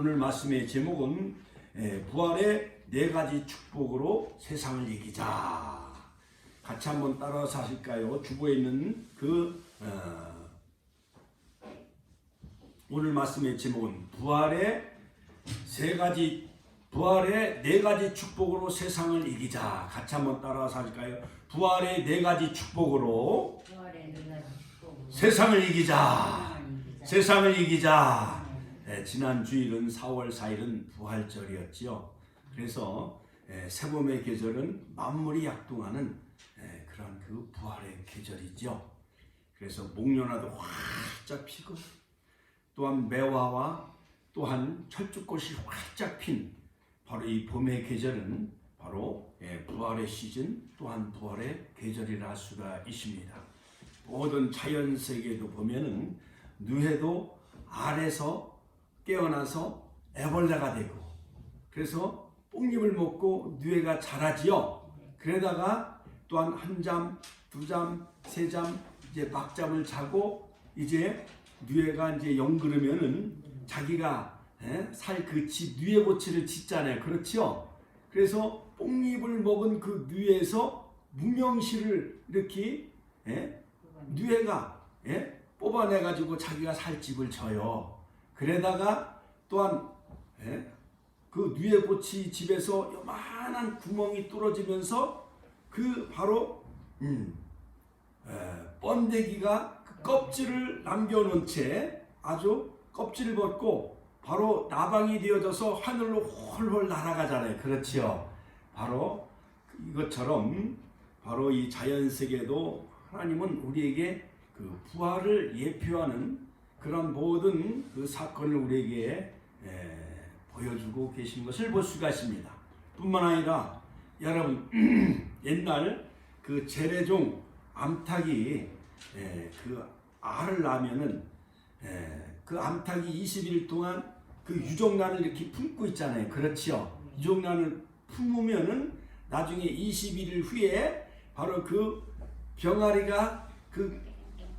오늘 말씀의 제목은 부활의 네 가지 축복으로 세상을 이기자. 같이 한번 따라서 하실까요? 주보에 있는 오늘 말씀의 제목은 부활의 네 가지 축복으로 세상을 이기자. 같이 한번 따라서 하실까요? 부활의 네 가지 축복으로 세상을 이기자. 세상을 이기자. 지난 주일은 4월 4일은 부활절이었지요. 그래서 새봄의 계절은 만물이 약동하는 그런 그 부활의 계절이죠. 그래서 목련화도 활짝 피고 또한 매화와 또한 철쭉꽃이 활짝 핀 바로 이 봄의 계절은 바로 부활의 시즌 또한 부활의 계절이라 할 수가 있습니다. 모든 자연 세계도 보면은 누해도 알에서 깨어나서 애벌레가 되고 그래서 뽕잎을 먹고 누해가 자라지요. 그러다가 또한 한 잠, 두 잠, 세 잠 이제 막잠을 자고 이제 누해가 이제 영그르면은 자기가 살 그 누해고치를 짓잖아요. 그렇지요. 그래서 뽕잎을 먹은 그 누해에서 무명실을 이렇게 누해가 뽑아내가지고 자기가 살 집을 져요. 그러다가 또한 그 누해고치 집에서 요만한 구멍이 뚫어지면서 그 바로 번데기가 그 껍질을 남겨놓은 채 아주 껍질을 벗고 바로 나방이 되어져서 하늘로 홀홀 날아가잖아요. 그렇지요. 바로 이것처럼 바로 이 자연세계도 하나님은 우리에게 그 부활을 예표하는 그런 모든 그 사건을 우리에게 보여주고 계신 것을 볼 수가 있습니다. 뿐만 아니라 여러분 옛날 그 재래종 암탉이 그 알을 낳으면은 그 암탉이 20일 동안 그 유정란을 이렇게 품고 있잖아요. 그렇지요. 유정란을 품으면은 나중에 21일 후에 바로 그 병아리가 그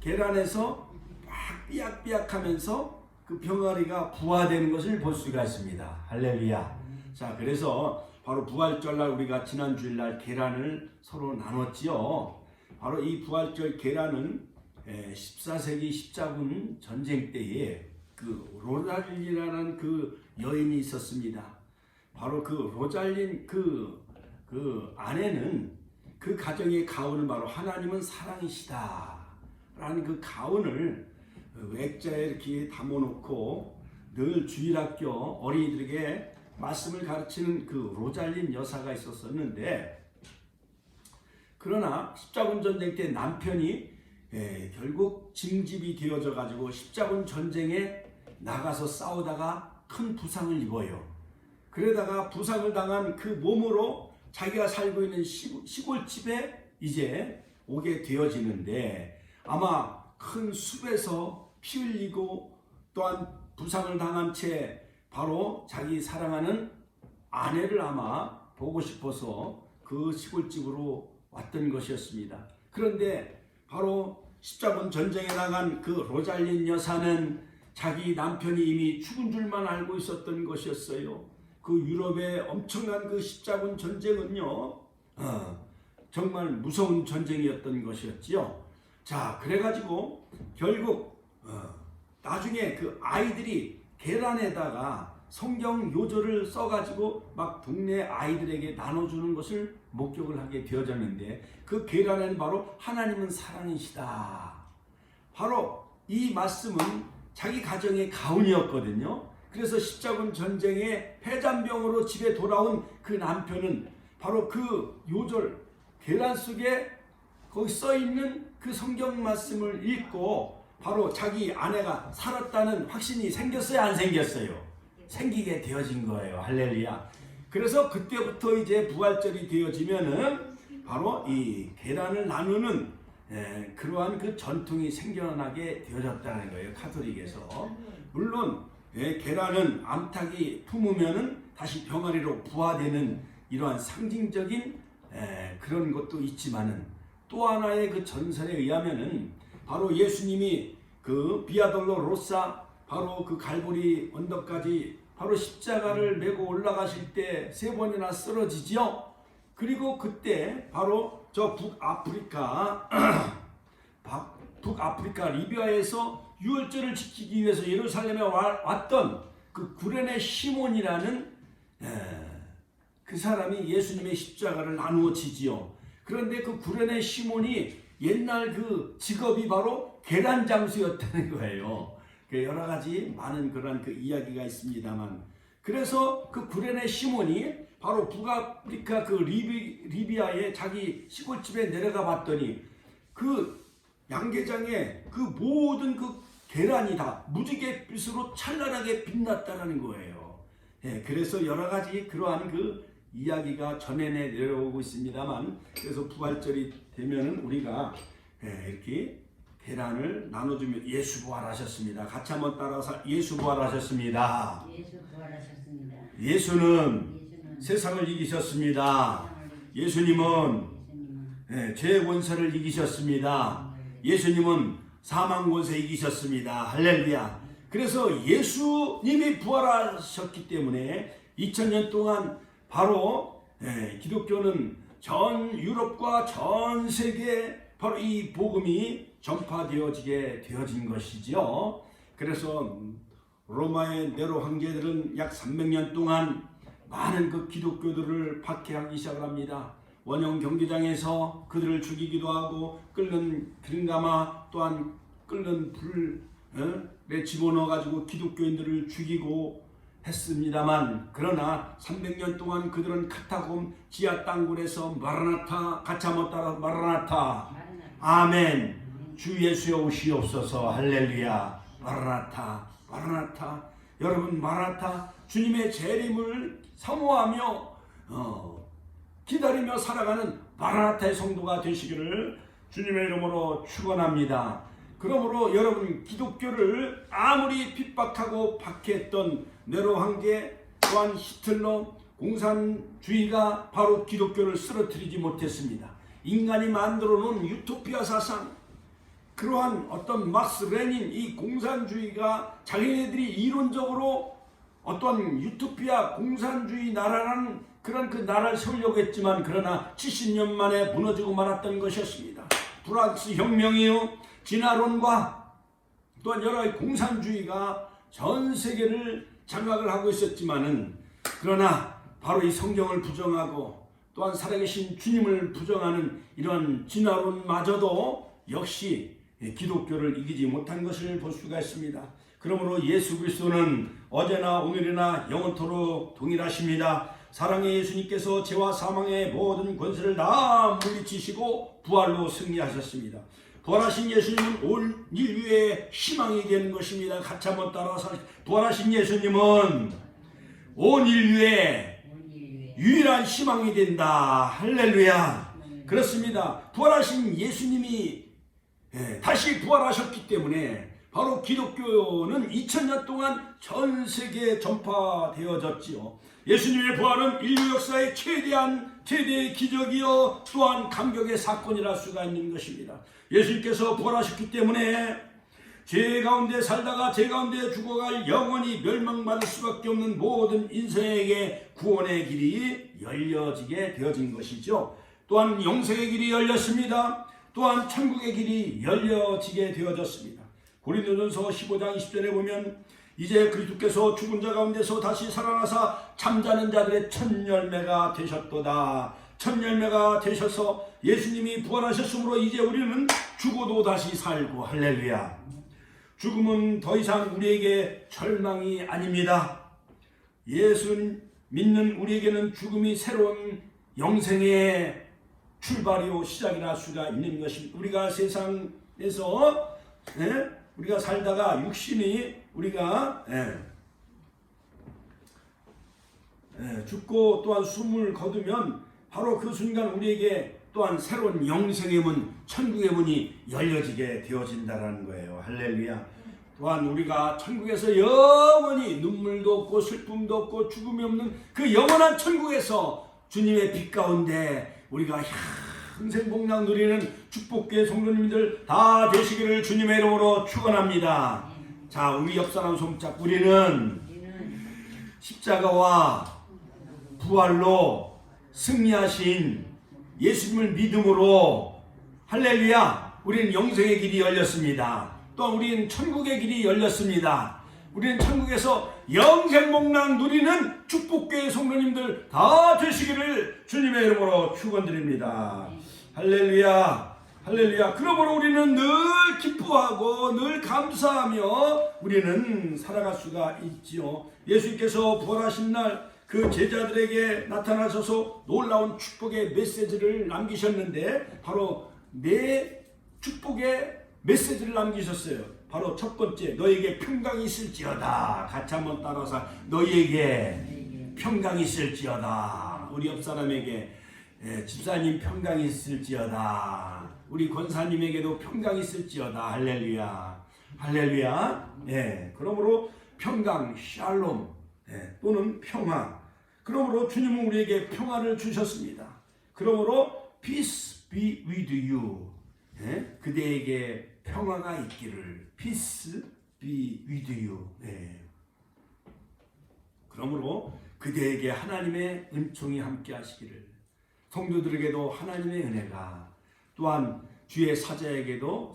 계란에서 막 삐약삐약하면서 그 병아리가 부화되는 것을 볼 수가 있습니다. 할렐루야. 자, 그래서 바로 부활절날 우리가 지난 주일날 계란을 서로 나눴지요. 바로 이 부활절 계란은 14세기 십자군 전쟁 때에 그 로잘린이라는 그 여인이 있었습니다. 바로 그 로잘린 그 아내는 그 가정의 가훈은 바로 하나님은 사랑이시다 라는 그 가훈을 액자에 이렇게 담아놓고 늘 주일학교 어린이들에게 말씀을 가르치는 그 로잘린 여사가 있었는데 그러나 십자군 전쟁 때 남편이 결국 징집이 되어져 가지고 십자군 전쟁에 나가서 싸우다가 큰 부상을 입어요. 그러다가 부상을 당한 그 몸으로 자기가 살고 있는 시골집에 이제 오게 되어지는데 아마 큰 숲에서 피 흘리고 또한 부상을 당한 채 바로 자기 사랑하는 아내를 아마 보고 싶어서 그 시골집으로 왔던 것이었습니다. 그런데 바로 십자군 전쟁에 나간 그 로잘린 여사는 자기 남편이 이미 죽은 줄만 알고 있었던 것이었어요. 그 유럽의 엄청난 그 십자군 전쟁은요, 정말 무서운 전쟁이었던 것이었지요. 자, 그래가지고 결국 나중에 그 아이들이 계란에다가 성경 요절을 써가지고 막 동네 아이들에게 나눠주는 것을 목격을 하게 되어졌는데 그 계란에는 바로 하나님은 사랑이시다. 바로 이 말씀은 자기 가정의 가훈이었거든요. 그래서 십자군 전쟁에 폐잔병으로 집에 돌아온 그 남편은 바로 그 요절 계란 속에 거기 써있는 그 성경 말씀을 읽고 바로 자기 아내가 살았다는 확신이 생겼어요? 안 생겼어요? 생기게 되어진 거예요. 할렐루야. 그래서 그때부터 이제 부활절이 되어지면은 바로 이 계란을 나누는 그러한 그 전통이 생겨나게 되어졌다는 거예요. 카톨릭에서. 물론 계란은 암탉이 품으면은 다시 병아리로 부화되는 이러한 상징적인 그런 것도 있지만은 또 하나의 그 전설에 의하면은 바로 예수님이 그 비아돌로 로사 바로 그 갈보리 언덕까지 바로 십자가를 메고 올라가실 때 3번이나 쓰러지지요. 그리고 그때 바로 저 북아프리카 리비아에서 유월절을 지키기 위해서 예루살렘에 왔던 그 구레네 시몬이라는 그 사람이 예수님의 십자가를 나누어 지지요. 그런데 그 구레네 시몬이 옛날 그 직업이 바로 계란 장수였다는 거예요. 여러 가지 많은 그런 그 이야기가 있습니다만, 그래서 그 구레네 시몬이 바로 북아프리카 그 리비아의 자기 시골집에 내려가 봤더니 그 양계장에 그 모든 그 계란이 다 무지갯빛으로 찬란하게 빛났다는 거예요. 그래서 여러 가지 그러한 그 이야기가 전해내 내려오고 있습니다만, 그래서 부활절이 되면은 우리가 이렇게 계란을 나눠주면 예수 부활하셨습니다. 같이 한번 따라서 예수 부활하셨습니다. 예수 부활하셨습니다. 예수는 세상을 이기셨습니다. 예수님은 죄의 권세를 이기셨습니다. 예수님은 사망 권세 이기셨습니다. 할렐루야. 그래서 예수님이 부활하셨기 때문에 2000년 동안 바로 기독교는 전 유럽과 전 세계에 바로 이 복음이 전파되어지게 되어진 것이죠. 그래서 로마의 네로 황제들은 약 300년 동안 많은 그 기독교들을 박해하기 시작을 합니다. 원형 경기장에서 그들을 죽이기도 하고 끓는 기름가마 또한 끓는 불에 집어넣어 가지고 기독교인들을 죽이고 했습니다만, 그러나 300년 동안 그들은 카타콤 지하 땅굴에서 마라나타, 같이 한번 따라 마라나타, 아멘, 주 예수여 오시옵소서, 할렐루야, 마라나타, 마라나타. 여러분, 마라나타, 주님의 재림을 사모하며 기다리며 살아가는 마라나타의 성도가 되시기를 주님의 이름으로 축원합니다. 그러므로 여러분, 기독교를 아무리 핍박하고 박해했던 네로 황제 또한 히틀러, 공산주의가 바로 기독교를 쓰러뜨리지 못했습니다. 인간이 만들어 놓은 유토피아 사상, 그러한 어떤 막스 레닌, 이 공산주의가 자기네들이 이론적으로 어떤 유토피아 공산주의 나라라는 그런 그 나라를 세우려고 했지만, 그러나 70년 만에 무너지고 말았던 것이었습니다. 프랑스 혁명이요, 진화론과 또한 여러 가지 공산주의가 전 세계를 장악을 하고 있었지만은, 그러나 바로 이 성경을 부정하고 또한 살아계신 주님을 부정하는 이런 진화론마저도 역시 기독교를 이기지 못한 것을 볼 수가 있습니다. 그러므로 예수 그리스도는 어제나 오늘이나 영원토록 동일하십니다. 사랑의 예수님께서 죄와 사망의 모든 권세를 다 물리치시고 부활로 승리하셨습니다. 부활하신 예수님은 온 인류의 희망이 되는 것입니다. 같이 한번 따라서, 부활하신 예수님은 온 인류의 유일한 희망이 된다. 할렐루야. 그렇습니다. 부활하신 예수님이 다시 부활하셨기 때문에 바로 기독교는 2000년 동안 전 세계에 전파되어졌지요. 예수님의 부활은 인류 역사의 최대의 기적이요 또한 감격의 사건이라 수가 있는 것입니다. 예수님께서 부활하셨기 때문에 죄 가운데 살다가 죄 가운데 죽어갈 영원히 멸망받을 수밖에 없는 모든 인생에게 구원의 길이 열려지게 되어진 것이죠. 또한 영생의 길이 열렸습니다. 또한 천국의 길이 열려지게 되어졌습니다. 고린도전서 15장 20절에 보면 이제 그리스도께서 죽은 자 가운데서 다시 살아나사 잠자는 자들의 첫 열매가 되셨도다. 첫 열매가 되셔서 예수님이 부활하셨으므로 이제 우리는 죽어도 다시 살고, 할렐루야. 죽음은 더 이상 우리에게 절망이 아닙니다. 예수 믿는 우리에게는 죽음이 새로운 영생의 출발이요 시작이라 수가 있는 것입니다. 우리가 세상에서 우리가 살다가 육신이 우리가 죽고 또한 숨을 거두면 바로 그 순간 우리에게 또한 새로운 영생의 문, 천국의 문이 열려지게 되어진다는 거예요. 할렐루야. 또한 우리가 천국에서 영원히 눈물도 없고 슬픔도 없고 죽음이 없는 그 영원한 천국에서 주님의 빛 가운데 우리가 평생복락 누리는 축복교회 성도님들 다 되시기를 주님의 이름으로 축원합니다. 자, 우리 옆사람 손잡고 우리는 십자가와 부활로 승리하신 예수님을 믿음으로 할렐루야, 우리는 영생의 길이 열렸습니다. 또 우리는 천국의 길이 열렸습니다. 우리는 천국에서 영생 복락 누리는 축복교회 성도님들 다 되시기를 주님의 이름으로 축원드립니다. 할렐루야, 할렐루야. 그러므로 우리는 늘 기뻐하고 늘 감사하며 우리는 살아갈 수가 있지요. 예수님께서 부활하신 날 그 제자들에게 나타나셔서 놀라운 축복의 메시지를 남기셨는데 바로 네 축복의 메시지를 남기셨어요. 바로 첫 번째, 너에게 평강이 있을지어다. 같이 한번 따라서 너희에게 평강이 있을지어다. 우리 옆 사람에게 집사님 평강이 있을지어다. 우리 권사님에게도 평강이 있을지어다. 할렐루야, 할렐루야. 그러므로 평강, 샬롬, 또는 평화. 그러므로 주님은 우리에게 평화를 주셨습니다. 그러므로 peace be with you. 그대에게 평화가 있기를. peace be with you. 그러므로 그대에게 하나님의 은총이 함께 하시기를. 성도들에게도 하나님의 은혜가, 또한 주의 사자에게도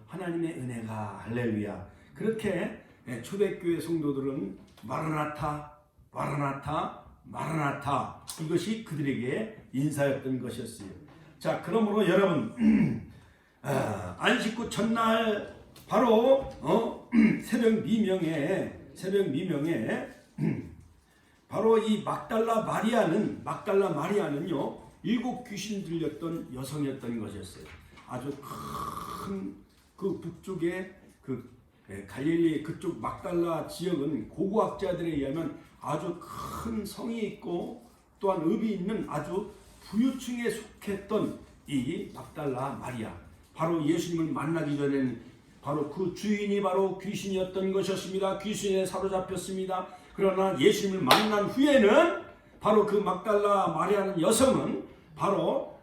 하나님의 은혜가. 할렐루야. 그렇게 초대교회 성도들은 마라나타, 마라나타, 마라나타, 이것이 그들에게 인사였던 것이었어요. 자, 그러므로 여러분, 안식구 첫날 바로 새벽 미명에 바로 이 막달라 마리아는요 7 귀신 들렸던 여성이었던 것이었어요. 아주 큰 그 북쪽에 갈릴리 그쪽 막달라 지역은 고고학자들에 의하면 아주 큰 성이 있고 또한 읍이 있는 아주 부유층에 속했던 이 막달라 마리아, 바로 예수님을 만나기 전에는 바로 그 주인이 바로 귀신이었던 것이었습니다. 귀신에 사로잡혔습니다. 그러나 예수님을 만난 후에는 바로 그 막달라 마리아는 여성은 바로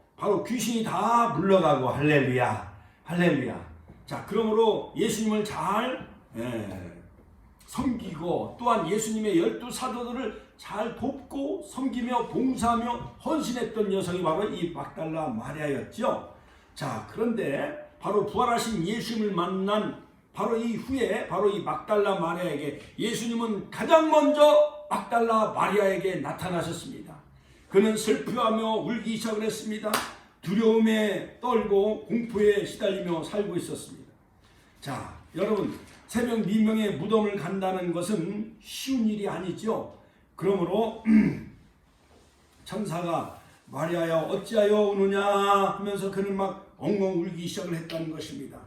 귀신이 다 물러가고. 할렐루야, 할렐루야. 자, 그러므로 예수님을 잘 섬기고 또한 예수님의 12사도들을 잘 돕고 섬기며 봉사하며 헌신했던 여성이 바로 이 막달라 마리아였죠. 자, 그런데 바로 부활하신 예수님을 만난 바로 이 후에 바로 이 막달라 마리아에게 예수님은 가장 먼저 막달라 마리아에게 나타나셨습니다. 그는 슬퍼하며 울기 시작을 했습니다. 두려움에 떨고 공포에 시달리며 살고 있었습니다. 자, 여러분, 새벽 미명에 무덤을 간다는 것은 쉬운 일이 아니죠. 그러므로 천사가 마리아야 어찌하여 우느냐 하면서 그는 막 엉엉 울기 시작을 했다는 것입니다.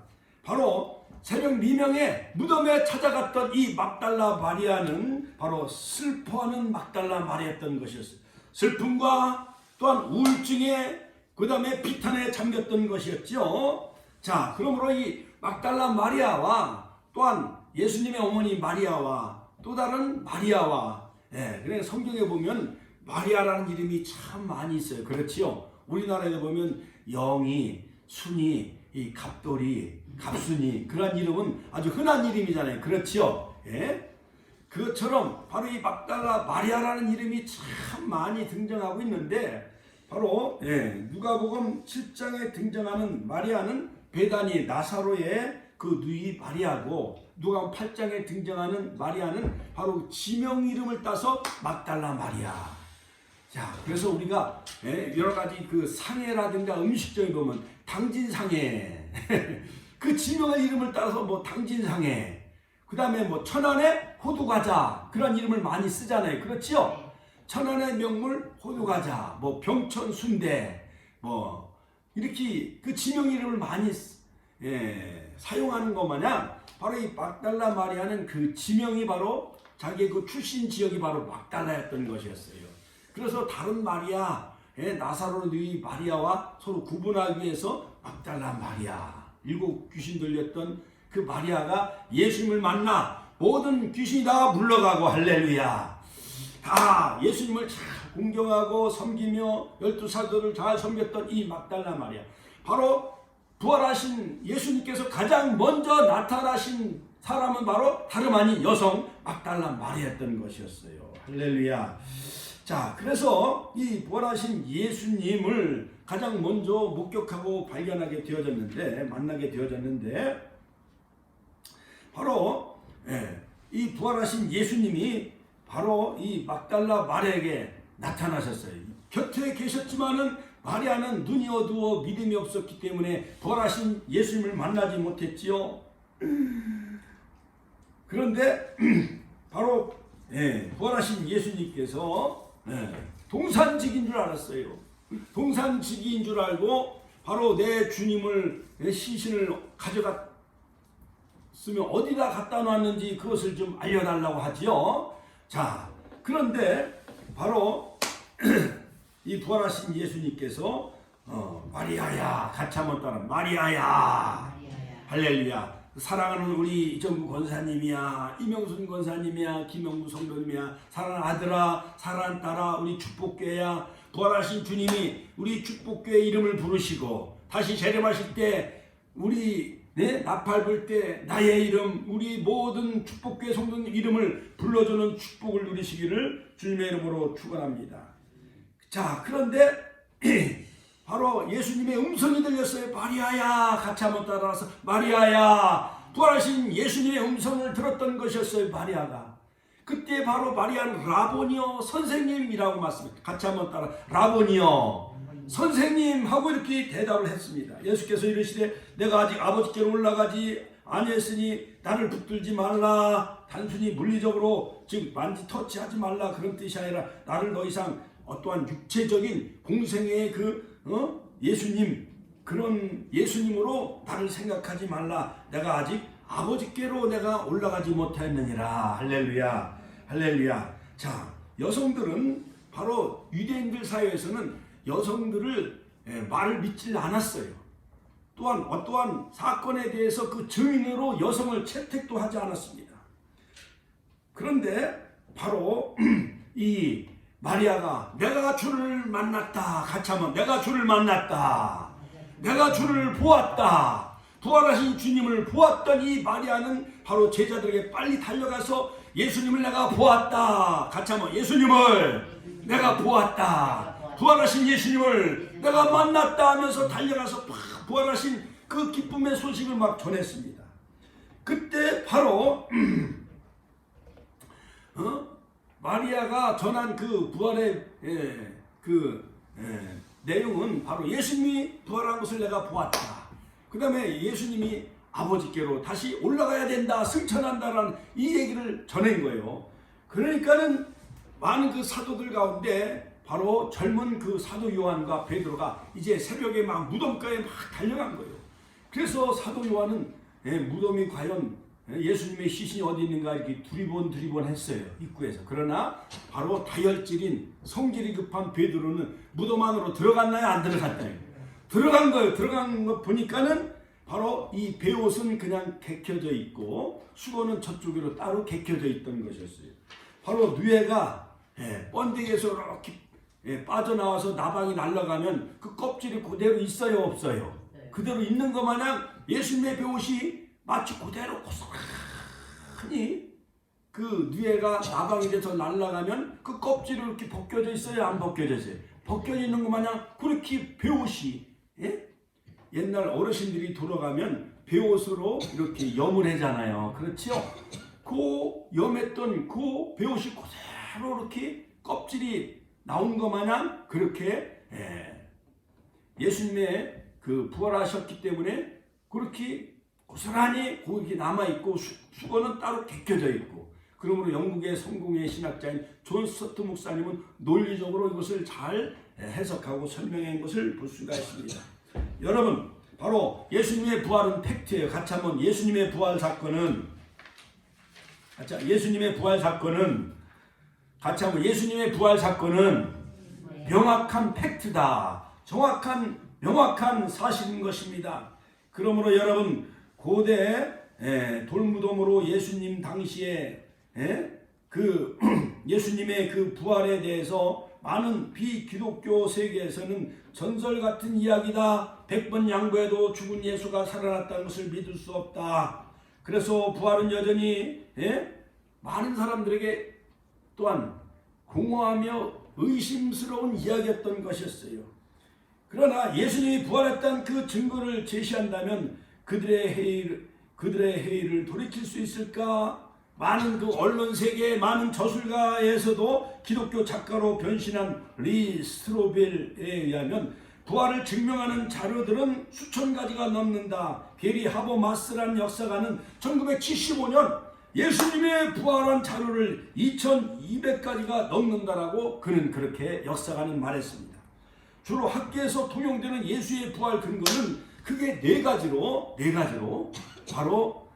바로 새벽 미명에 무덤에 찾아갔던 이 막달라 마리아는 바로 슬퍼하는 막달라 마리아였던 것이었어요. 슬픔과 또한 우울증에 그 다음에 비탄에 잠겼던 것이었죠. 자, 그러므로 이 막달라 마리아와 또한 예수님의 어머니 마리아와 또 다른 마리아와, 그래 성경에 보면 마리아라는 이름이 참 많이 있어요. 그렇지요? 우리나라에 보면 영희, 순이, 이 갑돌이, 갑순이, 그런 이름은 아주 흔한 이름이잖아요. 그렇지요? 그것처럼 바로 이 막달라 마리아라는 이름이 참 많이 등장하고 있는데, 바로 누가복음 7장에 등장하는 마리아는 베다니 나사로의 그 누이 마리아고, 누가복음 8장에 등장하는 마리아는 바로 지명 이름을 따서 막달라 마리아. 자, 그래서 우리가 여러 가지 그 상해라든가 음식점에 보면 당진상해 그 지명의 이름을 따서 뭐 당진상해, 그 다음에 뭐 천안의 호두과자, 그런 이름을 많이 쓰잖아요. 그렇지요? 천안의 명물 호두과자, 뭐 병천 순대, 뭐 이렇게 그 지명 이름을 많이 사용하는 것 마냥 바로 이 막달라 마리아는 그 지명이 바로 자기의 그 출신 지역이 바로 막달라였던 것이었어요. 그래서 다른 마리아, 나사로 누이 마리아와 서로 구분하기 위해서 막달라 마리아, 7 귀신 들렸던 그 마리아가 예수님을 만나 모든 귀신이 다 물러가고. 할렐루야. 다 예수님을 잘 공경하고 섬기며 12사도를 잘 섬겼던 이 막달라 마리아, 바로 부활하신 예수님께서 가장 먼저 나타나신 사람은 바로 다름 아닌 여성 막달라 마리아였던 것이었어요. 할렐루야. 자, 그래서 이 부활하신 예수님을 가장 먼저 목격하고 발견하게 되어졌는데, 만나게 되어졌는데, 바로 이 부활하신 예수님이 바로 이 막달라 마리아에게 나타나셨어요. 곁에 계셨지만은 마리아는 눈이 어두워 믿음이 없었기 때문에 부활하신 예수님을 만나지 못했지요. 그런데 바로 부활하신 예수님께서 동산직인 줄 알았어요. 동산직인 줄 알고 바로 내 주님을 시신을 가져갔으면 어디다 갖다 놨는지 그것을 좀 알려달라고 하지요. 자, 그런데 바로 이 부활하신 예수님께서 마리아야, 같이 한번 따라 마리아야. 할렐루야. 사랑하는 우리 이정구 권사님이야, 이명순 권사님이야, 김영구 성도님이야, 사랑하는 아들아, 사랑하는 딸아, 우리 축복교회야. 부활하신 주님이 우리 축복교회 이름을 부르시고 다시 재림하실 때 우리 나팔 불 때 나의 이름, 우리 모든 축복교회 성도님 이름을 불러주는 축복을 누리시기를 주님의 이름으로 축원합니다. 자, 그런데 바로 예수님의 음성이 들렸어요. 마리아야, 같이 한번 따라서 마리아야. 부활하신 예수님의 음성을 들었던 것이었어요. 마리아가. 그때 바로 마리아는 라보니요, 선생님이라고 말씀합니다. 같이 한번 따라 라보니요, 선생님 하고 이렇게 대답을 했습니다. 예수께서 이르시되 내가 아직 아버지께로 올라가지 아니했으니 나를 붙들지 말라. 단순히 물리적으로 즉 만지 터치하지 말라 그런 뜻이 아니라 나를 더 이상 어떠한 육체적인 공생애의 예수님, 그런 예수님으로 나를 생각하지 말라. 내가 아직 아버지께로 내가 올라가지 못했느니라. 할렐루야, 할렐루야. 자, 여성들은 바로 유대인들 사회에서는 여성들을 말을 믿지 않았어요. 또한 어떠한 사건에 대해서 그 증인으로 여성을 채택도 하지 않았습니다. 그런데 바로 이 마리아가 내가 주를 만났다. 같이 한번 내가 주를 만났다. 내가 주를 보았다. 부활하신 주님을 보았던 이 마리아는 바로 제자들에게 빨리 달려가서 예수님을 내가 보았다. 같이 한번 예수님을 내가 보았다. 부활하신 예수님을 내가 만났다 하면서 달려가서 부활하신 그 기쁨의 소식을 막 전했습니다. 그때 바로 마리아가 전한 그 부활의 내용은 바로 예수님이 부활한 것을 내가 보았다. 그 다음에 예수님이 아버지께로 다시 올라가야 된다, 승천한다라는 이 얘기를 전한 거예요. 그러니까는 많은 그 사도들 가운데 바로 젊은 그 사도 요한과 베드로가 이제 새벽에 막 무덤가에 막 달려간 거예요. 그래서 사도 요한은 무덤이 과연 예수님의 시신이 어디 있는가 이렇게 두리번 했어요, 입구에서. 그러나 바로 다혈질인 성질이 급한 베드로는 무덤 안으로 들어갔나요, 안 들어갔나요? 들어간 거예요. 들어간 거 보니까는 바로 이 베옷은 그냥 개켜져 있고 수건은 저쪽으로 따로 개켜져 있던 것이었어요. 바로 누에가 번데기에서 이렇게 빠져나와서 나방이 날아가면 그 껍질이 그대로 있어요, 없어요? 그대로 있는 것 마냥 예수님의 베옷이 마치 그대로 고스란히 그 누에가 나방이 돼서 날아가면 그 껍질이 이렇게 벗겨져 있어요, 안 벗겨져 있어요? 벗겨져 있는 것 마냥 그렇게 베옷이, 옛날 어르신들이 돌아가면 베옷으로 이렇게 염을 하잖아요. 그렇죠? 그 염했던 그 베옷이 그대로 이렇게 껍질이 나온 것 마냥 그렇게 예수님의 그 부활하셨기 때문에 그렇게 고스란히 거기 남아있고 수건은 따로 개켜져 있고, 그러므로 영국의 성공의 신학자인 존 스토트 목사님은 논리적으로 이것을 잘 해석하고 설명한 것을 볼 수가 있습니다. 여러분, 바로 예수님의 부활은 팩트예요. 같이 한번 예수님의 부활 사건은 같이 한번 예수님의 부활 사건은 명확한 팩트다. 명확한 사실인 것입니다. 그러므로 여러분, 고대 돌무덤으로 예수님 당시에 그 예수님의 그 부활에 대해서 많은 비기독교 세계에서는 전설 같은 이야기다. 100번 양보해도 죽은 예수가 살아났다는 것을 믿을 수 없다. 그래서 부활은 여전히 많은 사람들에게 또한 공허하며 의심스러운 이야기였던 것이었어요. 그러나 예수님이 부활했다는 그 증거를 제시한다면 그들의 회의를 돌이킬 수 있을까? 많은 그 언론 세계의 많은 저술가에서도 기독교 작가로 변신한 리 스트로벨에 의하면 부활을 증명하는 자료들은 수천 가지가 넘는다. 게리 하버마스라는 역사가는 1975년 예수님의 부활한 자료를 2200가지가 넘는다라고 그는 그렇게 역사가는 말했습니다. 주로 학계에서 통용되는 예수의 부활 근거는 크게 네 가지로 바로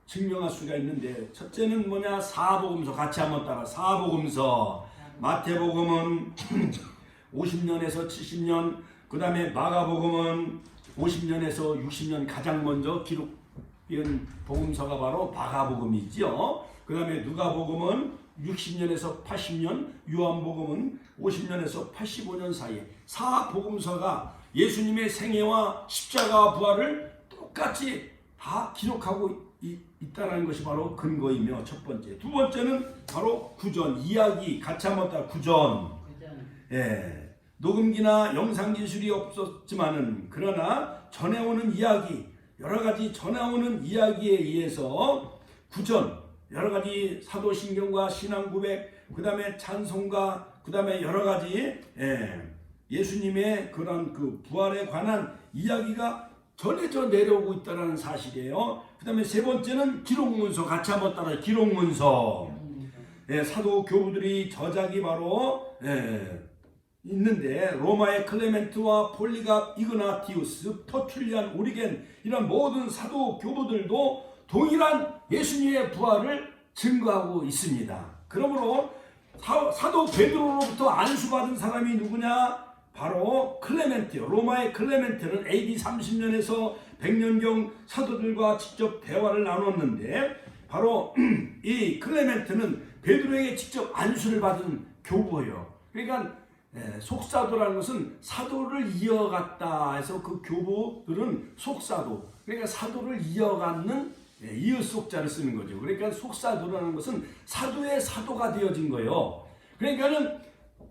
증명할 수가 있는데, 첫째는 뭐냐? 사복음서. 같이 한번 따라. 사복음서. 마태복음은 50년에서 70년, 그 다음에 마가복음은 50년에서 60년 가장 먼저 기록된 복음서가 바로 마가복음이죠. 그 다음에 누가복음은 60년에서 80년, 요한복음은 50년에서 85년 사이에 사복음서가 예수님의 생애와 십자가 부활을 똑같이 다 기록하고 있다는 것이 바로 근거이며 첫 번째. 두 번째는 바로 구전, 이야기. 같이 한번 따라. 구전. 녹음기나 영상 기술이 없었지만은 그러나 전해오는 이야기, 여러 가지 전해오는 이야기에 의해서 구전, 여러 가지 사도신경과 신앙고백, 그 다음에 찬송가, 그 다음에 여러 가지 예수님의 그런 그 부활에 관한 이야기가 전해져 내려오고 있다는 사실이에요. 그 다음에 세 번째는 기록문서. 같이 한번 따라요. 기록문서. 사도 교부들이 저작이 바로 있는데, 로마의 클레멘트와 폴리갑, 이그나티우스, 터툴리안, 오리겐, 이런 모든 사도 교부들도 동일한 예수님의 부활을 증거하고 있습니다. 그러므로 사도 베드로로부터 안수받은 사람이 누구냐? 바로 클레멘트요. 로마의 클레멘트는 AD 30년에서 100년경 사도들과 직접 대화를 나눴는데, 바로 이 클레멘트는 베드로에게 직접 안수를 받은 교부예요. 그러니까 속사도라는 것은 사도를 이어갔다 해서 그 교부들은 속사도, 그러니까 사도를 이어가는 이어속자를 쓰는 거죠. 그러니까 속사도라는 것은 사도의 사도가 되어진 거예요. 그러니까는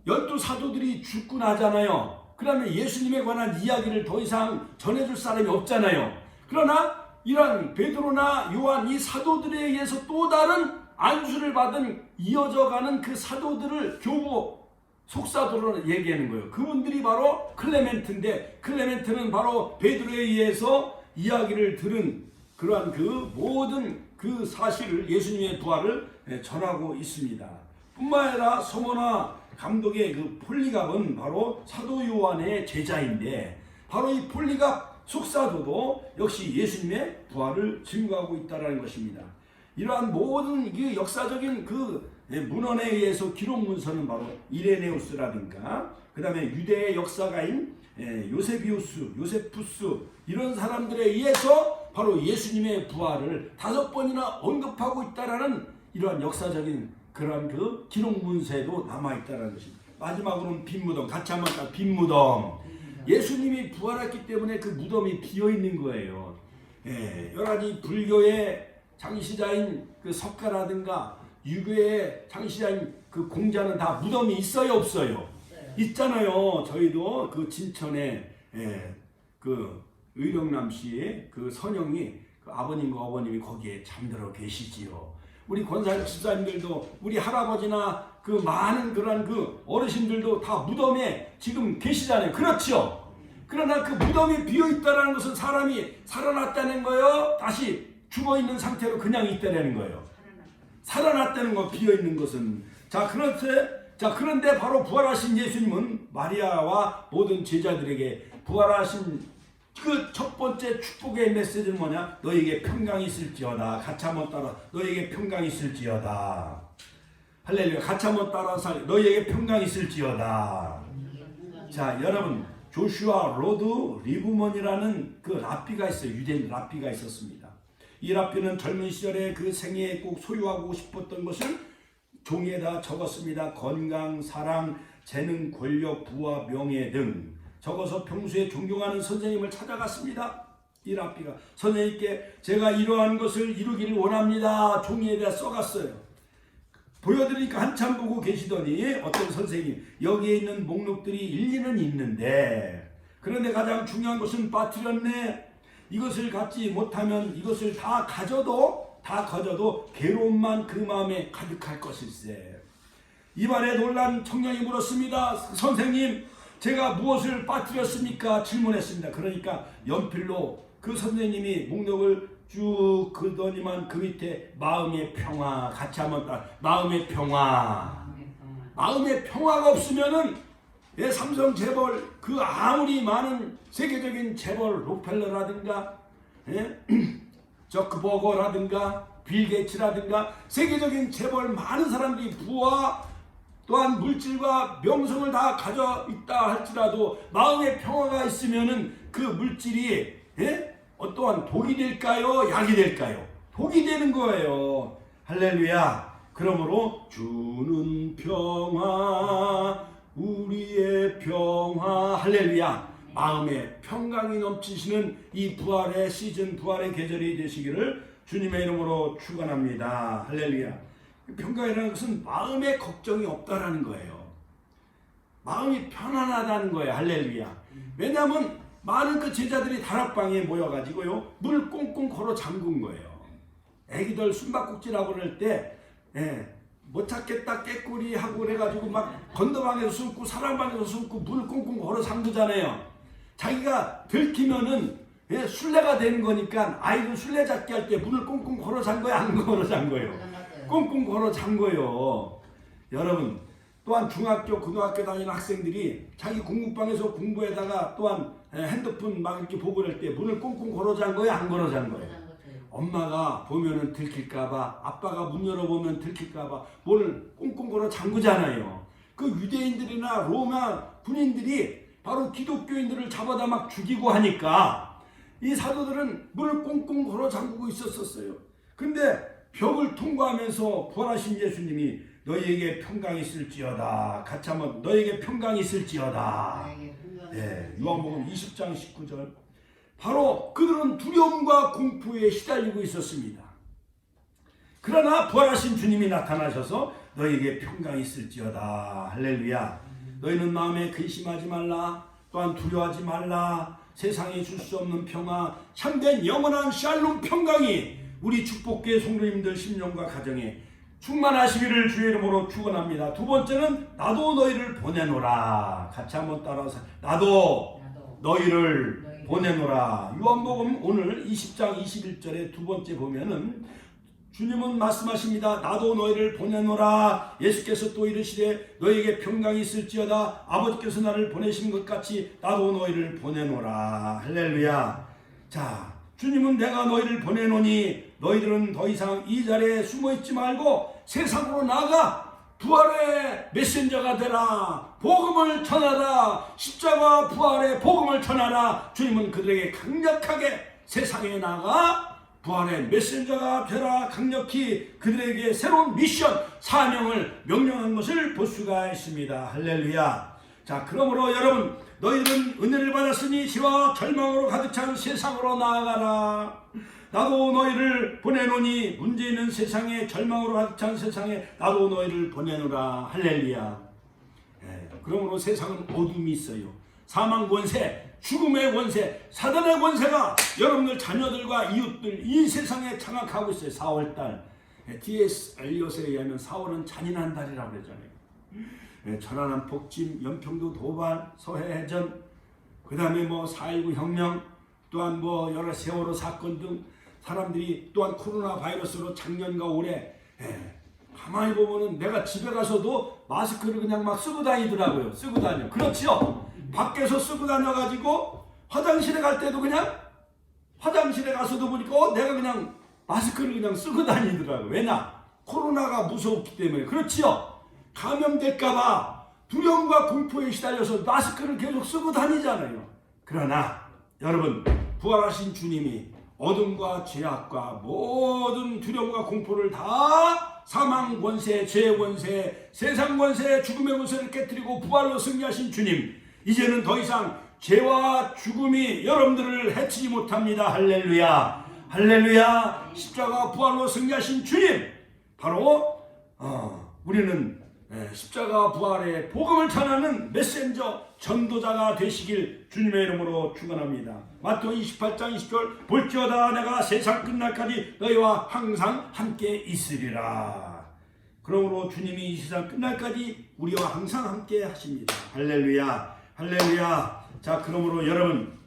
12사도들이 죽고 나잖아요. 그 다음에 예수님에 관한 이야기를 더 이상 전해줄 사람이 없잖아요. 그러나 이러한 베드로나 요한, 이 사도들에 의해서 또 다른 안수를 받은 이어져가는 그 사도들을 교부, 속사도로 얘기하는 거예요. 그분들이 바로 클레멘트인데, 클레멘트는 바로 베드로에 의해서 이야기를 들은 그러한 그 모든 그 사실을, 예수님의 부활을 전하고 있습니다. 뿐만 아니라 서머나 감독의 그 폴리갑은 바로 사도 요한의 제자인데, 바로 이 폴리갑 속사도도 역시 예수님의 부활을 증거하고 있다는 것입니다. 이러한 모든 그 역사적인 그 문헌에 의해서 기록 문서는 바로 이레네우스라든가, 그 다음에 유대의 역사가인 요세비우스, 요세푸스, 이런 사람들에 의해서 바로 예수님의 부활을 5번이나 언급하고 있다라는 이러한 역사적인 그런 그 기록 문서에도 남아 있다라는 것입니다. 마지막으로는 빈무덤. 같이 한번 딱. 빈무덤. 예수님이 부활했기 때문에 그 무덤이 비어 있는 거예요. 여러 가지 불교의 창시자인 그 석가라든가 유교의 창시자인 그 공자는 다 무덤이 있어요, 없어요? 있잖아요. 저희도 그 진천에 그 의령남 씨의 그 선영이, 그 아버님과 어머님이 거기에 잠들어 계시지요. 우리 권사님 집사님들도, 우리 할아버지나 그 많은 그런 그 어르신들도 다 무덤에 지금 계시잖아요. 그렇죠? 그러나 그 무덤이 비어 있다는 것은 사람이 살아났다는 거예요? 다시 죽어 있는 상태로 그냥 있다는 거예요? 살아났다는 거, 비어 있는 것은. 그런데 바로 부활하신 예수님은 마리아와 모든 제자들에게 부활하신 그 첫 번째 축복의 메시지는 뭐냐? 너에게 평강이 있을지어다. 같이 한번 따라. 너에게 평강이 있을지어다. 할렐루야. 같이 한번 따라서. 너에게 평강이 있을지어다. 자, 여러분, 조슈아 로드 리브먼이라는 그 랍비가 있어요. 유대인 랍비가 있었습니다. 이 랍비는 젊은 시절에 그 생애에 꼭 소유하고 싶었던 것을 종이에다 적었습니다. 건강, 사랑, 재능, 권력, 부와 명예 등 적어서 평소에 존경하는 선생님을 찾아갔습니다. 띠라삐가 선생님께 제가 이러한 것을 이루기를 원합니다. 종이에다 써갔어요. 보여드리니까 한참 보고 계시더니 어떤 선생님 여기에 있는 목록들이 일리는 있는데 그런데 가장 중요한 것은 빠뜨렸네. 이것을 갖지 못하면 이것을 다 가져도 괴로움만 그 마음에 가득할 것일세. 이발에 놀란 청년이 물었습니다. 선생님 제가 무엇을 빠뜨렸습니까? 질문했습니다. 그러니까 연필로 그 선생님이 목록을 쭉 그더니만 그 밑에 마음의 평화 같이 한번 딱 마음의 평화. 마음의 평화가 없으면은 삼성 재벌 그 아무리 많은 세계적인 재벌 록펠러라든가 저크버거라든가 빌 게이츠라든가 세계적인 재벌 많은 사람들이 부와 또한 물질과 명성을 다 가져 있다 할지라도 마음의 평화가 있으면은 그 물질이 어떠한 독이 될까요? 약이 될까요? 독이 되는 거예요. 할렐루야. 그러므로 주는 평화 우리의 평화 할렐루야. 마음에 평강이 넘치시는 이 부활의 시즌 부활의 계절이 되시기를 주님의 이름으로 축원합니다. 할렐루야. 평강이라는 것은 마음에 걱정이 없다라는 거예요. 마음이 편안하다는 거예요. 할렐루야. 왜냐하면 많은 그 제자들이 다락방에 모여가지고요 물 꽁꽁 걸어 잠근 거예요. 애기들 숨바꼭질하고 그럴 때 못 찾겠다 깨꾸리 하고 그래가지고 막 건너방에서 숨고 사랑방에서 숨고 물 꽁꽁 걸어 잠그잖아요. 자기가 들키면은 술래가 되는 거니까 아이들 술래잡기 할 때 문을 꽁꽁 걸어 잠궈요? 안 걸어 잠궈요? 꽁꽁 걸어 잠궈요. 여러분 또한 중학교 고등학교 다니는 학생들이 자기 공부방에서 공부에다가 또한 핸드폰 막 이렇게 보고 그럴 때 문을 꽁꽁 걸어 잠궈요? 안 걸어 잠궈요? 엄마가 보면은 들킬까봐 아빠가 문 열어보면 들킬까봐 문을 꽁꽁 걸어 잠그잖아요. 그 유대인들이나 로마 군인들이 바로 기독교인들을 잡아다 막 죽이고 하니까 이 사도들은 문을 꽁꽁 걸어 잠그고 있었어요. 근데 벽을 통과하면서 부활하신 예수님이 너희에게 평강이 있을지어다. 같이 한번 너희에게 평강이 있을지어다. 요한복음 20장 19절. 바로 그들은 두려움과 공포에 시달리고 있었습니다. 그러나 부활하신 주님이 나타나셔서 너희에게 평강이 있을지어다. 할렐루야. 너희는 마음에 근심하지 말라. 또한 두려워하지 말라. 세상에 줄 수 없는 평화, 참된 영원한 샬롬 평강이 우리 축복계 성도님들 심령과 가정에 충만하시기를 주의 이름으로 축원합니다. 두 번째는 나도 너희를 보내노라. 같이 한번 따라서 나도 너희를 보내노라. 요한복음 오늘 20장 21절에 두 번째 보면은 주님은 말씀하십니다. 나도 너희를 보내노라. 예수께서 또 이르시되 너희에게 평강이 있을지어다. 아버지께서 나를 보내신 것 같이 나도 너희를 보내노라. 할렐루야. 자, 주님은 내가 너희를 보내노니 너희들은 더 이상 이 자리에 숨어있지 말고 세상으로 나가 부활의 메신저가 되라. 복음을 전하라. 십자가 부활의 복음을 전하라. 주님은 그들에게 강력하게 세상에 나가 부활의 메신저가 되라. 강력히 그들에게 새로운 미션, 사명을 명령한 것을 볼 수가 있습니다. 할렐루야. 자, 그러므로 여러분 너희들은 은혜를 받았으니 지와 절망으로 가득 찬 세상으로 나아가라. 나도 너희를 보내노니 문제 있는 세상에 절망으로 가득 찬 세상에 나도 너희를 보내노라. 할렐루야. 그러므로 세상은 어둠이 있어요. 사망 권세, 죽음의 권세, 사단의 권세가 여러분들 자녀들과 이웃들 이 세상에 장악하고 있어요. 4월달 D.S. 엘리엇에 의하면 4월은 잔인한 달이라고 그러잖아요. 천안함 폭침, 연평도 도발, 서해해전, 그 다음에 4.19 혁명, 또한 여러 세월호 사건 등 사람들이 또한 코로나 바이러스로 작년과 올해 가만히 보면은 내가 집에 가서도 마스크를 그냥 막 쓰고 다니더라고요. 쓰고 다녀. 그렇죠? 밖에서 쓰고 다녀가지고 화장실에 갈 때도 그냥 화장실에 가서도 보니까 내가 그냥 마스크를 그냥 쓰고 다니더라고요. 왜냐? 코로나가 무섭기 때문에. 그렇지요? 감염될까봐 두려움과 공포에 시달려서 마스크를 계속 쓰고 다니잖아요. 그러나 여러분 부활하신 주님이 어둠과 죄악과 모든 두려움과 공포를 다 사망 권세, 죄 권세, 세상 권세, 죽음의 권세를 깨뜨리고 부활로 승리하신 주님, 이제는 더 이상 죄와 죽음이 여러분들을 해치지 못합니다. 할렐루야. 할렐루야. 십자가 부활로 승리하신 주님, 바로 우리는 십자가 부활의 복음을 전하는 메신저 전도자가 되시길 주님의 이름으로 축원합니다. 마태복음 28장 20절 볼지어다 내가 세상 끝날까지 너희와 항상 함께 있으리라. 그러므로 주님이 이 세상 끝날까지 우리와 항상 함께 하십니다. 할렐루야. 할렐루야. 자, 그러므로 여러분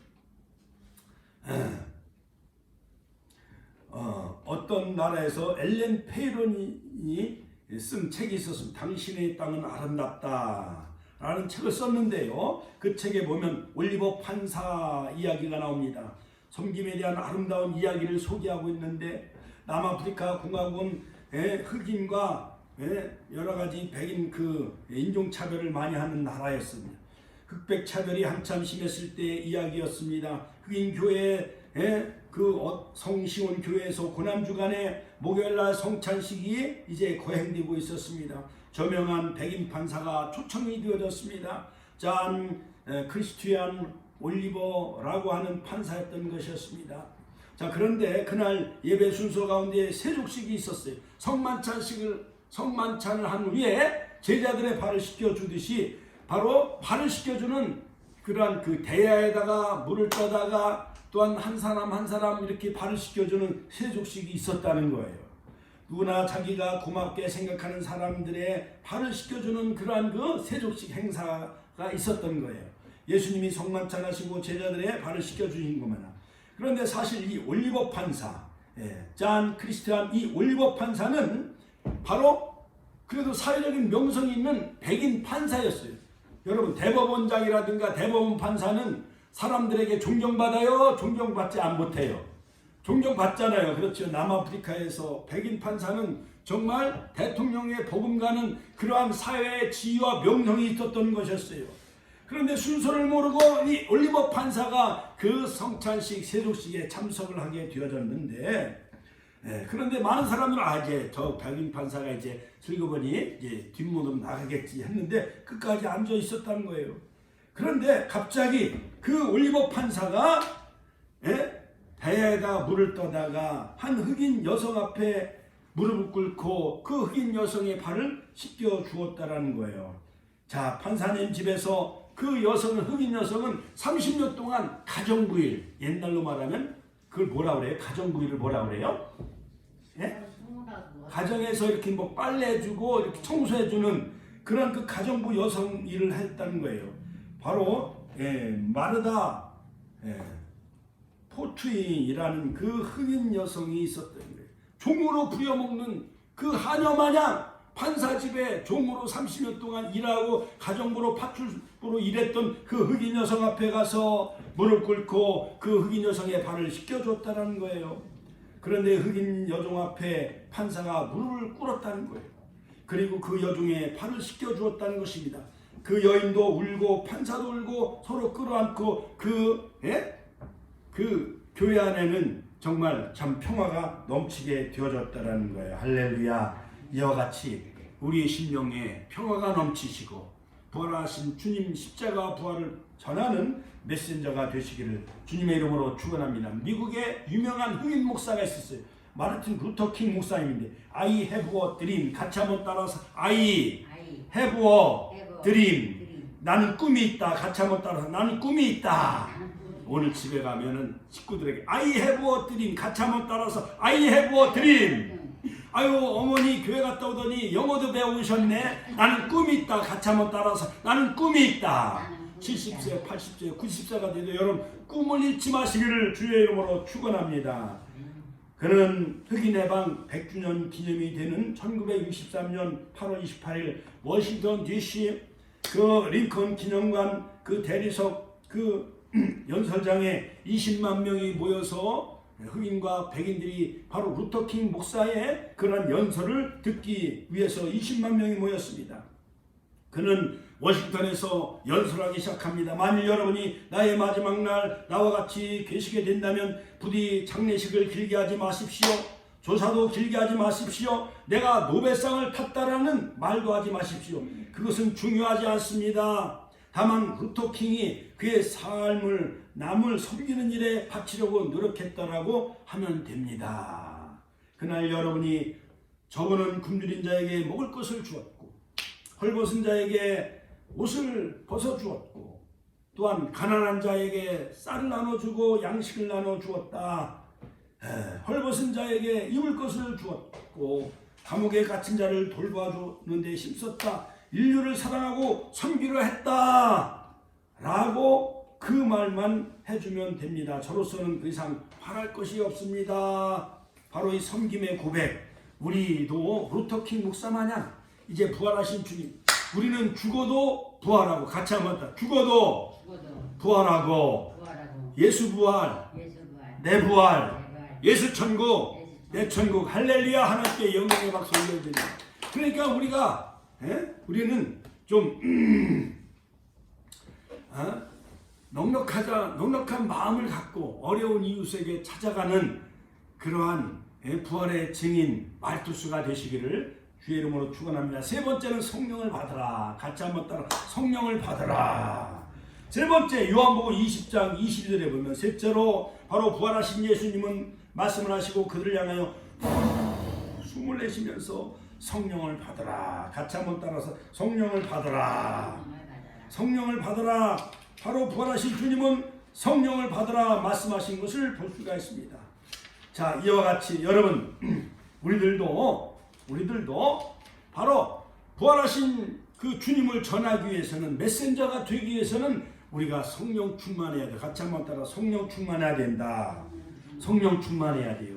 어떤 나라에서 엘렌 페이론이 쓴 책이 있었습니다. 당신의 땅은 아름답다 라는 책을 썼는데요, 그 책에 보면 올리버 판사 이야기가 나옵니다. 섬김에 대한 아름다운 이야기를 소개하고 있는데, 남아프리카 공화국은 흑인과 여러가지 백인 인종차별을 많이 하는 나라였습니다. 흑백 차별이 한참 심했을 때의 이야기였습니다. 흑인 교회 성시온 교회에서 고난주간에 목요일날 성찬식이 이제 거행되고 있었습니다. 저명한 백인 판사가 초청이 되어졌습니다. 잔 크리스티안 올리버라고 하는 판사였던 것이었습니다. 자, 그런데 그날 예배 순서 가운데 세족식이 있었어요. 성만찬을 한 후에 제자들의 발을 씻겨주듯이 바로 발을 씻겨주는 그러한 대야에다가 물을 떠다가 또한 한 사람 한 사람 이렇게 발을 씻겨주는 세족식이 있었다는 거예요. 누구나 자기가 고맙게 생각하는 사람들의 발을 씻겨주는 그러한 세족식 행사가 있었던 거예요. 예수님이 성만찬 하시고 제자들의 발을 씻겨주신 겁니다. 그런데 사실 이 올리버 판사, 잔 크리스티안 이 올리버 판사는 바로 그래도 사회적인 명성이 있는 백인 판사였어요. 여러분, 대법원장이라든가 대법원 판사는 사람들에게 존경받아요? 존경받지 못해요? 존경받잖아요. 그렇죠. 남아프리카에서 백인 판사는 정말 대통령의 버금가는 그러한 사회의 지위와 명성이 있었던 것이었어요. 그런데 순서를 모르고 이 올리버 판사가 그 성찬식 세족식에 참석을 하게 되어졌는데, 그런데 많은 사람들은 이제 저 백인 판사가 이제 슬그머니 이제 뒷문으로 나가겠지 했는데 끝까지 앉아 있었다는 거예요. 그런데 갑자기 그 올리버 판사가 배에다 물을 떠다가 한 흑인 여성 앞에 무릎을 꿇고 그 흑인 여성의 발을 씻겨 주었다라는 거예요. 자, 판사님 집에서 그 흑인 여성은 30년 동안 가정부일, 옛날로 말하면 그걸 뭐라 그래요? 가정부일을 뭐라 그래요? 가정에서 이렇게 빨래해주고 이렇게 청소해주는 그런 가정부 여성 일을 했다는 거예요. 바로 마르다 포트인이라는 그 흑인 여성이 있었던 거예요. 종으로 부려먹는 그 하녀마냥 판사 집에 종으로 30년 동안 일하고 가정부로 파출부로 일했던 그 흑인 여성 앞에 가서 무릎 꿇고 그 흑인 여성의 발을 씻겨줬다는 거예요. 그런데 흑인 여종 앞에 판사가 무릎을 꿇었다는 거예요. 그리고 그 여종의 발을 씻겨주었다는 것입니다. 그 여인도 울고 판사도 울고 서로 끌어안고 그 교회 안에는 정말 참 평화가 넘치게 되어졌다는 거예요. 할렐루야. 이와 같이 우리의 심령에 평화가 넘치시고 부활하신 주님 십자가 부활을 전하는 메신저가 되시기를 주님의 이름으로 축원합니다. 미국의 유명한 흑인 목사가 있었어요. 마르틴 루터 킹 목사님인데 I have a dream 같이 한번 따라서 I have a dream 나는 꿈이 있다. 같이 한번 따라서 나는 꿈이 있다. 오늘 집에 가면은 식구들에게 I have a dream 같이 한번 따라서 I have a dream. 아유, 어머니 교회 갔다 오더니 영어도 배우셨네. 나는 꿈이 있다. 같이 한번 따라서 나는 꿈이 있다. 70세, 80세, 90세가 돼도 여러분 꿈을 잃지 마시기를 주의 이름으로 축원합니다. 그는 흑인 해방 100주년 기념이 되는 1963년 8월 28일 워싱턴 DC 그 링컨 기념관 그 대리석 그 연설장에 20만 명이 모여서 흑인과 백인들이 바로 루터킹 목사의 그런 연설을 듣기 위해서 20만 명이 모였습니다. 그는 워싱턴에서 연설하기 시작합니다. 만일 여러분이 나의 마지막 날 나와 같이 계시게 된다면 부디 장례식을 길게 하지 마십시오. 조사도 길게 하지 마십시오. 내가 노벨상을 탔다라는 말도 하지 마십시오. 그것은 중요하지 않습니다. 다만 루터킹이 그의 삶을 남을 섬기는 일에 바치려고 노력했다라고 하면 됩니다. 그날 여러분이 적어는 굶주린 자에게 먹을 것을 주었고 헐벗은 자에게 옷을 벗어주었고 또한 가난한 자에게 쌀을 나눠주고 양식을 나눠주었다. 헐벗은 자에게 입을 것을 주었고 감옥에 갇힌 자를 돌봐주는 데 힘썼다. 인류를 사랑하고 섬기려 했다 라고 그 말만 해주면 됩니다. 저로서는 그 이상 바랄 것이 없습니다. 바로 이 섬김의 고백, 우리도 루터킹 목사 마냥 이제 부활하신 주님, 우리는 죽어도 부활하고, 같이 한번 죽어도 부활하고, 예수 부활, 내 부활, 예수 천국, 내 천국, 할렐루야. 하나님께 영광의 박수 올려드립니다. 그러니까 우리는 좀 넉넉한 마음을 갖고 어려운 이웃에게 찾아가는 그러한 부활의 증인 말투수가 되시기를 주의 이름으로 축원합니다. 세 번째는 성령을 받으라. 같이 한번 따라 성령을 받으라. 세 번째 요한복음 20장 22절에 보면 셋째로 바로 부활하신 예수님은 말씀을 하시고 그들을 향하여 숨을 내쉬면서 성령을 받으라. 같이 한번 따라서 성령을 받으라. 성령을 받으라. 바로 부활하신 주님은 성령을 받으라 말씀하신 것을 볼 수가 있습니다. 자, 이와 같이 여러분 우리들도 바로 부활하신 그 주님을 전하기 위해서는, 메신저가 되기 위해서는 우리가 성령 충만해야 돼. 같이 한번 따라 성령 충만해야 된다. 성령 충만해야 돼요.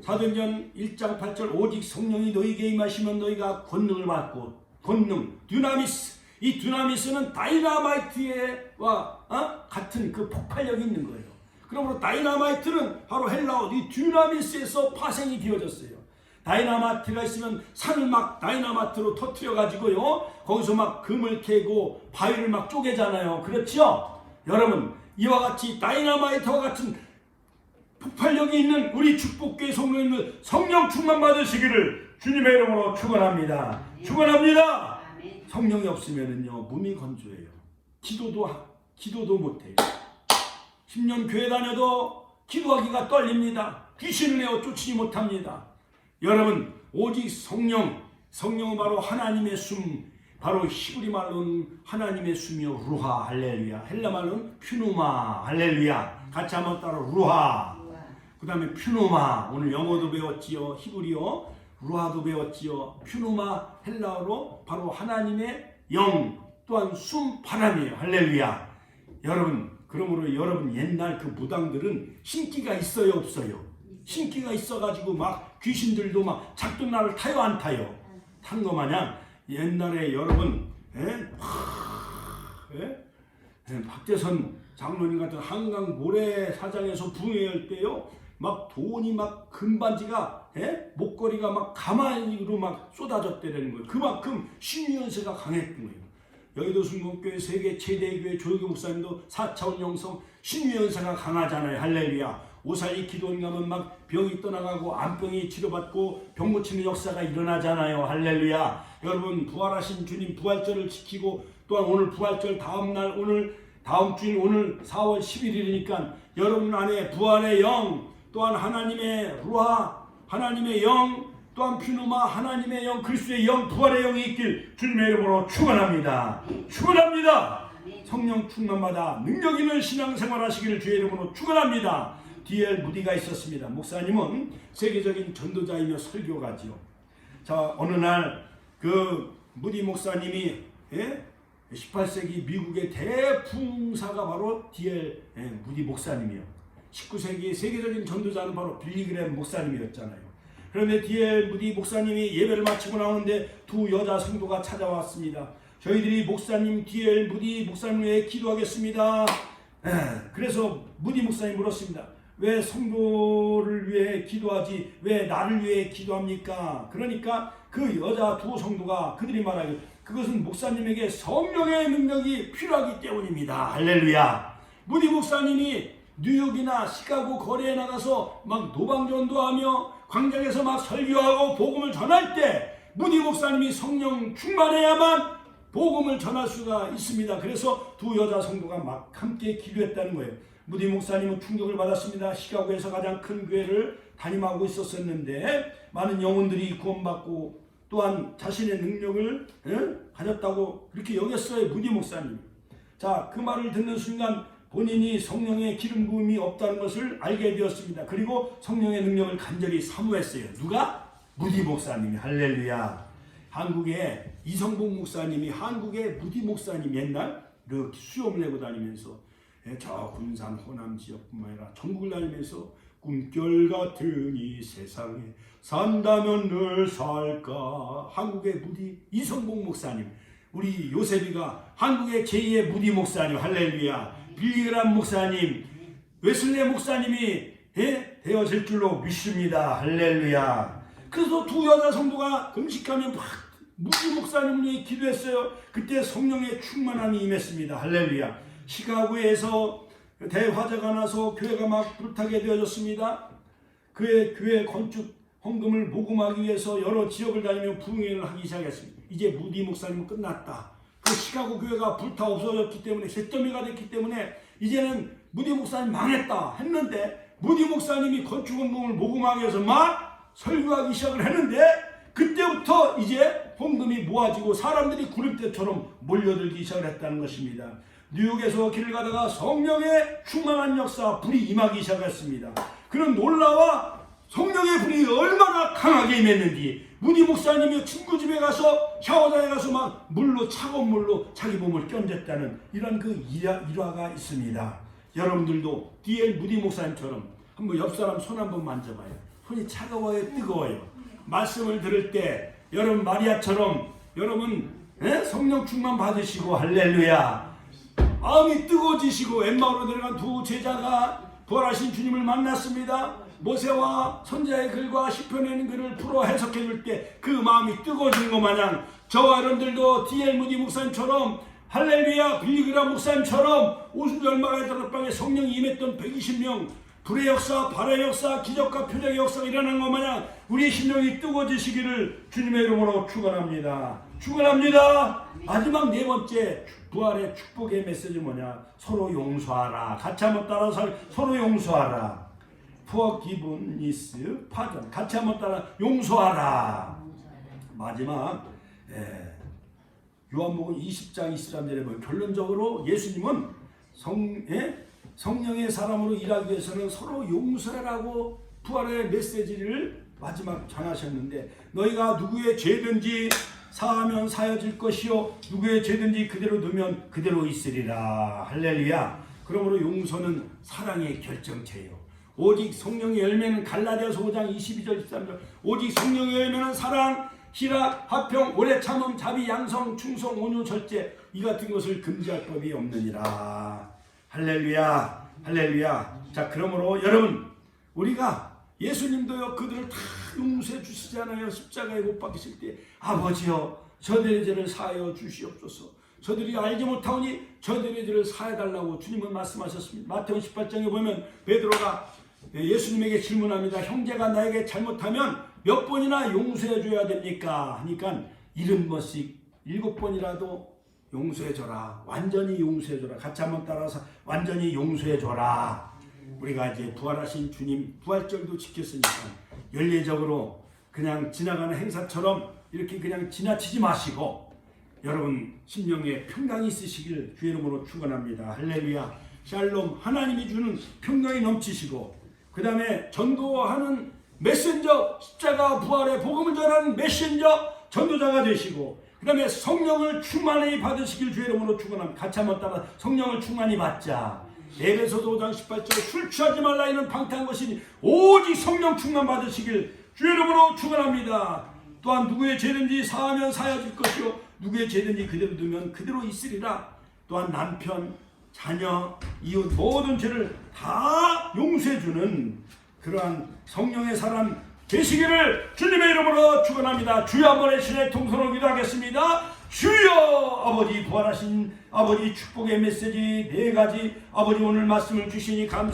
사도행전 1장 8절 오직 성령이 너희에게 임하시면 너희가 권능을 받고, 권능, 듀나미스, 이 듀나미스는 다이나마이트와 같은 그 폭발력이 있는 거예요. 그러므로 다이나마이트는 바로 헬라어 이 듀나미스에서 파생이 되어졌어요. 다이나마이트가 있으면 산을 막 다이나마이트로 터뜨려 가지고요, 거기서 막 금을 캐고 바위를 막 쪼개잖아요. 그렇죠? 여러분, 이와 같이 다이나마이트와 같은 폭발력이 있는 우리 축복교회 성도님들 성령 충만 받으시기를 주님의 이름으로 축원합니다. 축원합니다. 성령이 없으면은요 무미건조해요. 기도도 못해요. 10년 교회 다녀도 기도하기가 떨립니다. 귀신을 내어 쫓지 못합니다. 여러분, 오직 성령은 바로 하나님의 숨, 바로 히브리 말로는 하나님의 숨이요 루하, 할렐루야. 헬라 말로는 퓨누마, 할렐루야. 같이 한번 따라 루하. 그 다음에 퓨누마, 오늘 영어도 배웠지요. 히브리어 루하도 배웠지요. 퓨누마 헬라어로 바로 하나님의 영, 또한 숨, 바람이에요. 할렐루야. 여러분, 그러므로 여러분 옛날 그 무당들은 신기가 있어요, 없어요? 신기가 있어가지고 막 귀신들도 막 작두나를 타요, 안 타요? 탄 거 마냥 옛날에 여러분 박대선 장로님 같은 한강 모래사장에서 부흥회할 때요, 막 돈이 막 금반지가 목걸이가 막 가마니로 막 쏟아졌다는 거예요. 그만큼 신유연세가 강했던 거예요. 여의도 순복교회 세계 최대 교회 조영기 목사님도 4차원 영성 신유연세가 강하잖아요. 할렐루야. 오사리 기도원 가면 막 병이 떠나가고 암병이 치료받고 병 고치는 역사가 일어나잖아요. 할렐루야. 여러분, 부활하신 주님 부활절을 지키고, 또한 오늘 부활절 다음날, 다음 주인 오늘 4월 11일이니까 여러분 안에 부활의 영, 또한 하나님의 루하, 하나님의 영, 또한 퓨누마, 하나님의 영, 그리스도의 영, 부활의 영이 있길 주님의 이름으로 축원합니다. 축원합니다. 성령 충만마다 능력 있는 신앙생활 하시기를 주의 이름으로 축원합니다. D.L. 무디가 있었습니다. 목사님은 세계적인 전도자이며 설교가지요. 자, 어느 날 그 무디 목사님이 18세기 미국의 대풍사가 바로 D.L. 무디 목사님이요. 19세기 세계적인 전도자는 바로 빌리그램 목사님이었잖아요. 그런데 D.L. 무디 목사님이 예배를 마치고 나오는데 두 여자 성도가 찾아왔습니다. 저희들이 목사님 D.L. 무디 목사님 위해 기도하겠습니다. 그래서 무디 목사님 물었습니다. 왜 성도를 위해 기도하지 왜 나를 위해 기도합니까? 그러니까 그 여자 두 성도가 그들이 말하길, 그것은 목사님에게 성령의 능력이 필요하기 때문입니다. 할렐루야. 무디 목사님이 뉴욕이나 시카고 거리에 나가서 막 노방전도하며 광장에서 막 설교하고 복음을 전할 때 무디 목사님이 성령 충만해야만 복음을 전할 수가 있습니다. 그래서 두 여자 성도가 막 함께 기도했다는 거예요. 무디 목사님은 충격을 받았습니다. 시카고에서 가장 큰 교회를 담임하고 있었었는데 많은 영혼들이 구원받고 또한 자신의 능력을 가졌다고 그렇게 여겼어요. 무디 목사님. 자, 그 말을 듣는 순간 본인이 성령의 기름 부음이 없다는 것을 알게 되었습니다. 그리고 성령의 능력을 간절히 사모했어요. 누가? 무디 목사님이. 할렐루야. 한국의 이성복 목사님이 한국의 무디 목사님 옛날 이렇게 수염을 내고 다니면서 저 군산 호남 지역뿐만 아니라 전국을 다니면서 꿈결 같은 이 세상에 산다면 늘 살까. 한국의 무디 이성복 목사님, 우리 요셉이가 한국의 제2의 무디 목사님, 할렐루야. 빌리그람 목사님, 웨슬레 목사님이 되어질 줄로 믿습니다. 할렐루야. 그래서 두 여자 성도가 금식하며 막 무디 목사님을 위해 기도했어요. 그때 성령의 충만함이 임했습니다. 할렐루야. 시카고에서 대화재가 나서 교회가 막 불타게 되어졌습니다. 그의 교회 건축 헌금을 모금하기 위해서 여러 지역을 다니며 부흥회를 하기 시작했습니다. 이제 무디 목사님은 끝났다. 그 시카고 교회가 불타 없어졌기 때문에 잿더미가 됐기 때문에 이제는 무디 목사님 망했다 했는데 무디 목사님이 건축 헌금을 모금하기 위해서 막 설교하기 시작을 했는데 그때부터 이제 헌금이 모아지고 사람들이 구름대처럼 몰려들기 시작을 했다는 것입니다. 뉴욕에서 길을 가다가 성령의 충만한 역사 불이 임하기 시작했습니다. 그런 놀라와 성령의 불이 얼마나 강하게 임했는지 무디 목사님이 친구 집에 가서 샤워장에 가서 막 물로 차가운 물로 자기 몸을 견뎠다는 이런 그 일화가 있습니다. 여러분들도 D.L. 무디 목사님처럼 한번 옆 사람 손 한번 만져봐요. 손이 차가워요, 뜨거워요? 말씀을 들을 때 여러분 마리아처럼 여러분 성령 충만 받으시고 할렐루야. 마음이 뜨거워지시고 엠마오로 들어간 두 제자가 부활하신 주님을 만났습니다. 모세와 선지자의 글과 시편에 있는 글을 풀어 해석해 줄 때 그 마음이 뜨거워지는 것 마냥 저와 여러분들도 D.L. 무디 목사님처럼 할렐루야 빌리그람 목사님처럼 오순절 마가의 다락방에 성령이 임했던 120명 불의 역사, 발의 역사, 기적과 표적의 역사가 일어난 것 마냥 우리의 심령이 뜨거워지시기를 주님의 이름으로 축원합니다. 축원합니다. 마지막 네 번째 부활의 축복의 메시지 뭐냐? 서로 용서하라. 같이 한번 따라서 서로 용서하라. Forgiveness, pardon. 같이 한번 따라 용서하라. 마지막 요한복음 20장 23절에 보면 결론적으로 예수님은 성령의 사람으로 일하기 위해서는 서로 용서하라고 부활의 메시지를 마지막 전하셨는데 너희가 누구의 죄든지 사하면 사여질 것이요 누구의 죄든지 그대로 두면 그대로 있으리라. 할렐루야. 그러므로 용서는 사랑의 결정체예요. 오직 성령의 열매는 갈라디아서 5장 22절 23절 오직 성령의 열매는 사랑, 희락, 화평, 오래 참음, 자비, 양성, 충성, 온유, 절제 이 같은 것을 금지할 법이 없느니라. 할렐루야. 할렐루야. 자, 그러므로 여러분 우리가 예수님도요 그들을 다 용서해 주시잖아요. 십자가에 못 박히실 때 아버지여 저들의 죄를 사하여 주시옵소서. 저들이 알지 못하오니 저들의 죄를 사해 달라고 주님은 말씀하셨습니다. 마태복음 18장에 보면 베드로가 예수님에게 질문합니다. 형제가 나에게 잘못하면 몇 번이나 용서해 줘야 됩니까? 하니까 70번씩 7번이라도 용서해 줘라. 완전히 용서해 줘라. 같이 한번 따라서 완전히 용서해 줘라. 우리가 이제 부활하신 주님 부활절도 지켰으니까 연례적으로 그냥 지나가는 행사처럼 이렇게 그냥 지나치지 마시고 여러분 심령에 평강이 있으시길 주의 이름으로 축원합니다. 할렐루야. 샬롬. 하나님이 주는 평강이 넘치시고 그 다음에 전도하는 메신저 십자가 부활의 복음을 전하는 메신저 전도자가 되시고 그 다음에 성령을 충만히 받으시길 주의 이름으로 축원합니다. 같이 한번 따라 성령을 충만히 받자. 에베소서 5장 18절에 술 취하지 말라 이는 방탕한 것이니 오직 성령 충만 받으시길 주의 이름으로 축원합니다. 또한 누구의 죄든지 사하면 사여질 것이요 누구의 죄든지 그대로 두면 그대로 있으리라. 또한 남편, 자녀, 이웃 모든 죄를 다 용서해주는 그러한 성령의 사람 되시기를 주님의 이름으로 축원합니다. 주여 한번 신의 통성으로 기도하겠습니다. 주여 아버지 부활하신 아버지 축복의 메시지 4가지 아버지 오늘 말씀을 주시니 감사합니다.